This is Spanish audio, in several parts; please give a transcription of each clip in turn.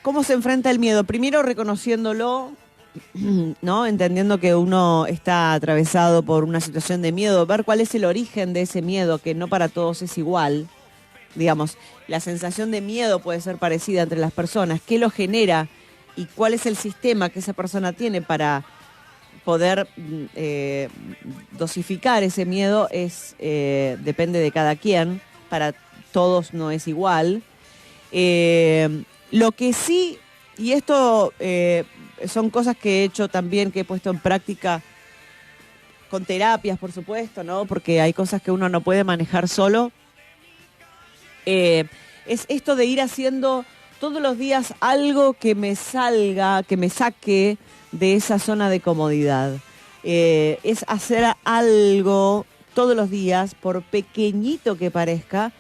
¿cómo se enfrenta el miedo? Primero reconociéndolo, ¿no? Entendiendo que uno está atravesado por una situación de miedo, ver cuál es el origen de ese miedo, que no para todos es igual. Digamos, la sensación de miedo puede ser parecida entre las personas. ¿Qué lo genera? ¿Y cuál es el sistema que esa persona tiene para poder dosificar ese miedo? Depende de cada quien. Para todos no es igual. Lo que sí, y esto son cosas que he hecho también, que he puesto en práctica con terapias, por supuesto, ¿no? Porque hay cosas que uno no puede manejar solo. Es esto de ir haciendo todos los días algo que me salga, que me saque de esa zona de comodidad. Es hacer algo todos los días, por pequeñito que parezca,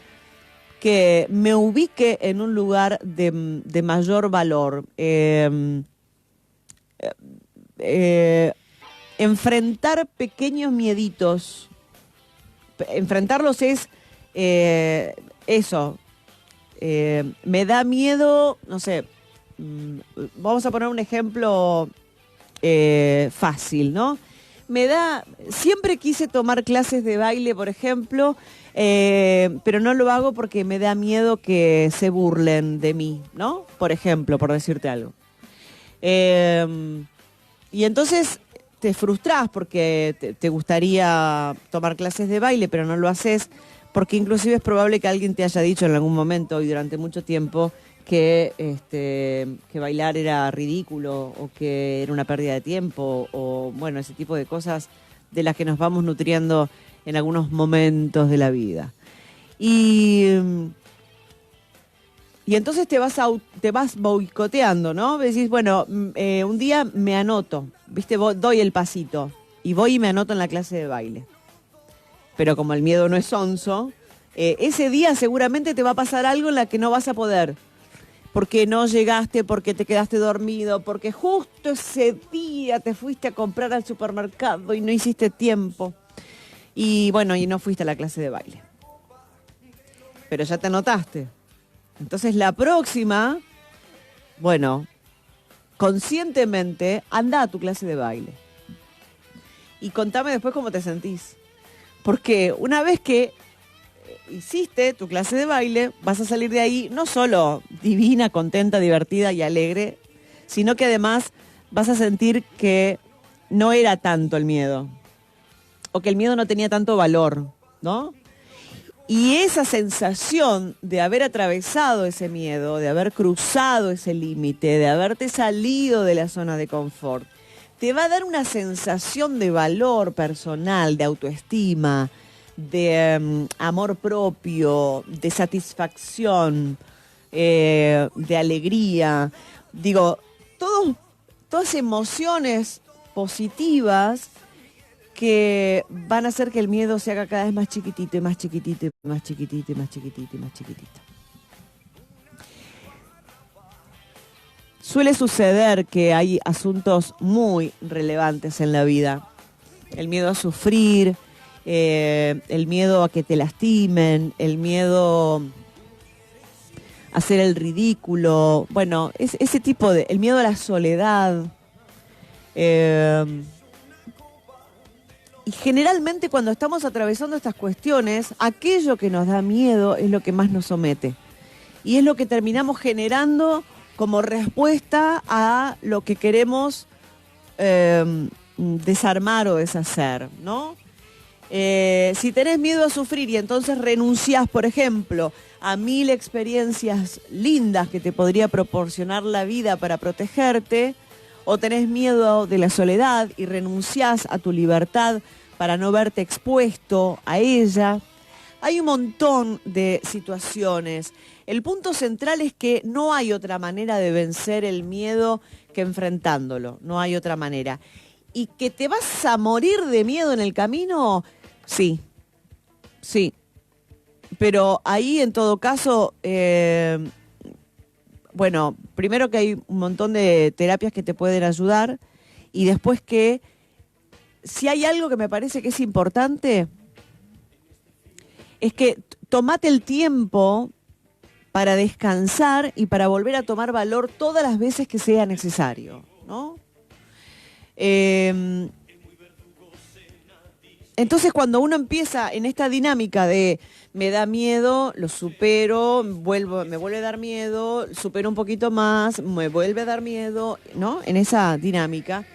que me ubique en un lugar de mayor valor. Enfrentar pequeños mieditos. Enfrentarlos es eso. Me da miedo, no sé, vamos a poner un ejemplo fácil, ¿no? Siempre quise tomar clases de baile, por ejemplo, pero no lo hago porque me da miedo que se burlen de mí, ¿no? Por ejemplo, por decirte algo. Y entonces te frustrás porque te gustaría tomar clases de baile, pero no lo haces, porque inclusive es probable que alguien te haya dicho en algún momento y durante mucho tiempo que bailar era ridículo o que era una pérdida de tiempo o, bueno, ese tipo de cosas de las que nos vamos nutriendo en algunos momentos de la vida. Y entonces te vas boicoteando, ¿no? Decís, bueno, un día me anoto, ¿viste? Doy el pasito y voy y me anoto en la clase de baile. Pero como el miedo no es sonso, ese día seguramente te va a pasar algo en la que no vas a poder. Porque no llegaste, porque te quedaste dormido, porque justo ese día te fuiste a comprar al supermercado y no hiciste tiempo. Y bueno, y no fuiste a la clase de baile. Pero ya te anotaste. Entonces la próxima, bueno, conscientemente anda a tu clase de baile. Y contame después cómo te sentís. Porque una vez que hiciste tu clase de baile, vas a salir de ahí no solo divina, contenta, divertida y alegre, sino que además vas a sentir que no era tanto el miedo, o que el miedo no tenía tanto valor, ¿no? Y esa sensación de haber atravesado ese miedo, de haber cruzado ese límite, de haberte salido de la zona de confort, te va a dar una sensación de valor personal, de autoestima, de amor propio, de satisfacción, de alegría. Digo, todas emociones positivas que van a hacer que el miedo se haga cada vez más chiquitito y más chiquitito y más chiquitito y más chiquitito y más chiquitito. Suele suceder que hay asuntos muy relevantes en la vida. El miedo a sufrir, el miedo a que te lastimen, el miedo a hacer el ridículo. Bueno, ese tipo el miedo a la soledad. Y generalmente cuando estamos atravesando estas cuestiones, aquello que nos da miedo es lo que más nos somete. Y es lo que terminamos generando como respuesta a lo que queremos desarmar o deshacer, ¿no? Si tenés miedo a sufrir y entonces renunciás, por ejemplo, a 1000 experiencias lindas que te podría proporcionar la vida para protegerte, o tenés miedo de la soledad y renunciás a tu libertad para no verte expuesto a ella. Hay un montón de situaciones. El punto central es que no hay otra manera de vencer el miedo que enfrentándolo. No hay otra manera. ¿Y que te vas a morir de miedo en el camino? Sí, sí. Pero ahí, en todo caso, bueno, primero que hay un montón de terapias que te pueden ayudar y después que si hay algo que me parece que es importante, es que tomate el tiempo para descansar y para volver a tomar valor todas las veces que sea necesario, ¿no? Entonces, cuando uno empieza en esta dinámica de me da miedo, lo supero, me vuelve a dar miedo, supero un poquito más, me vuelve a dar miedo, ¿no? En esa dinámica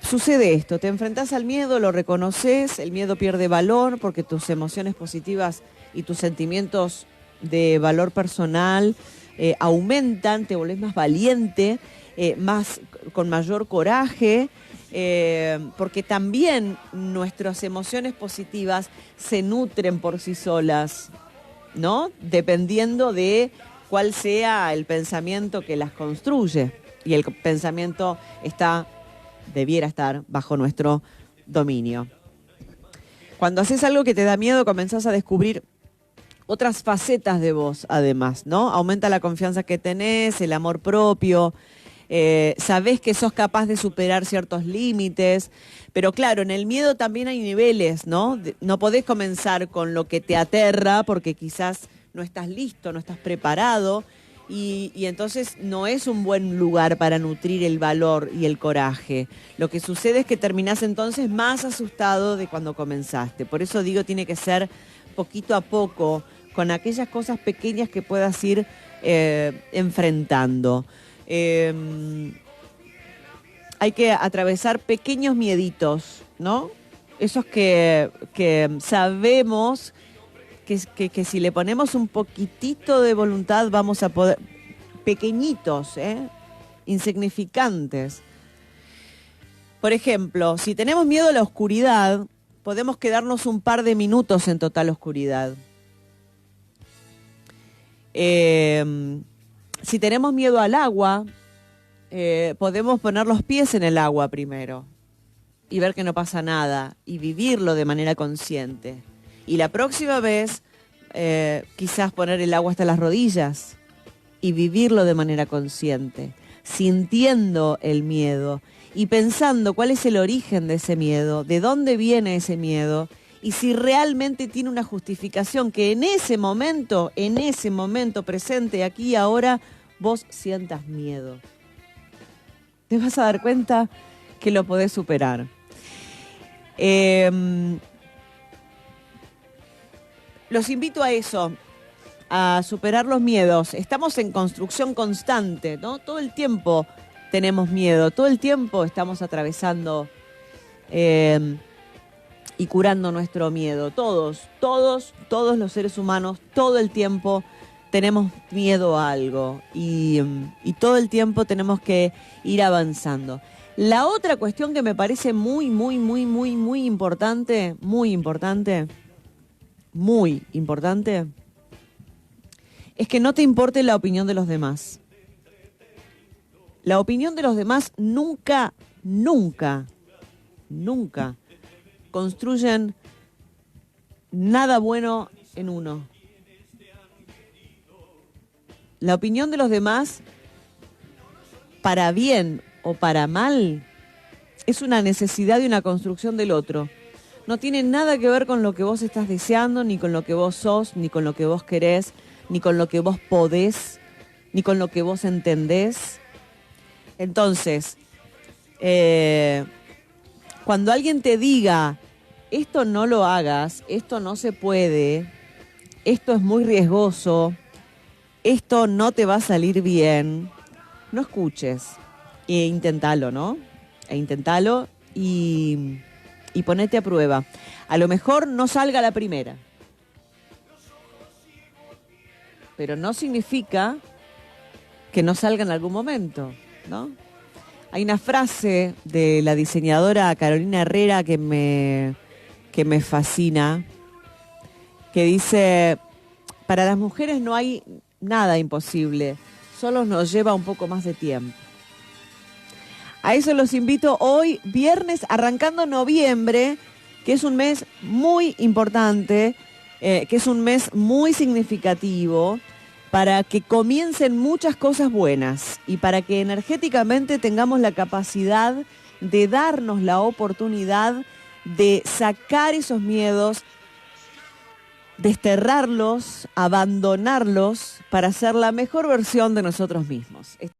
sucede esto, te enfrentás al miedo, lo reconoces, el miedo pierde valor porque tus emociones positivas y tus sentimientos de valor personal aumentan, te volvés más valiente, con mayor coraje, porque también nuestras emociones positivas se nutren por sí solas, ¿no? Dependiendo de cuál sea el pensamiento que las construye. Y el pensamiento debiera estar bajo nuestro dominio. Cuando haces algo que te da miedo, comenzás a descubrir otras facetas de vos, además, ¿no? Aumenta la confianza que tenés, el amor propio, sabés que sos capaz de superar ciertos límites, pero claro, en el miedo también hay niveles, ¿no? No podés comenzar con lo que te aterra porque quizás no estás listo, no estás preparado y entonces no es un buen lugar para nutrir el valor y el coraje. Lo que sucede es que terminás entonces más asustado de cuando comenzaste. Por eso digo, tiene que ser poquito a poco, con aquellas cosas pequeñas que puedas ir enfrentando. Hay que atravesar pequeños mieditos, ¿no? Esos que sabemos que si le ponemos un poquitito de voluntad vamos a poder, pequeñitos, insignificantes. Por ejemplo, si tenemos miedo a la oscuridad, podemos quedarnos un par de minutos en total oscuridad. Si tenemos miedo al agua, podemos poner los pies en el agua primero y ver que no pasa nada y vivirlo de manera consciente. Y la próxima vez, quizás poner el agua hasta las rodillas y vivirlo de manera consciente, sintiendo el miedo y pensando cuál es el origen de ese miedo, de dónde viene ese miedo y si realmente tiene una justificación que en ese momento presente, aquí y ahora, vos sientas miedo. Te vas a dar cuenta que lo podés superar. Los invito a eso, a superar los miedos. Estamos en construcción constante, ¿no? Todo el tiempo tenemos miedo, todo el tiempo estamos atravesando y curando nuestro miedo. Todos los seres humanos, todo el tiempo tenemos miedo a algo y todo el tiempo tenemos que ir avanzando. La otra cuestión que me parece muy importante, es que no te importe la opinión de los demás. La opinión de los demás nunca construyen nada bueno en uno. La opinión de los demás, para bien o para mal, es una necesidad y una construcción del otro. No tiene nada que ver con lo que vos estás deseando, ni con lo que vos sos, ni con lo que vos querés, ni con lo que vos podés, ni con lo que vos entendés. Entonces, cuando alguien te diga, esto no lo hagas, esto no se puede, esto es muy riesgoso, esto no te va a salir bien, no escuches. E intentalo, ¿no? Intentalo y ponete a prueba. A lo mejor no salga la primera, pero no significa que no salga en algún momento, ¿no? Hay una frase de la diseñadora Carolina Herrera que me fascina, que dice, para las mujeres no hay nada imposible, solo nos lleva un poco más de tiempo. A eso los invito hoy, viernes, arrancando noviembre, que es un mes muy importante, que es un mes muy significativo, para que comiencen muchas cosas buenas y para que energéticamente tengamos la capacidad de darnos la oportunidad de sacar esos miedos, desterrarlos, abandonarlos para ser la mejor versión de nosotros mismos.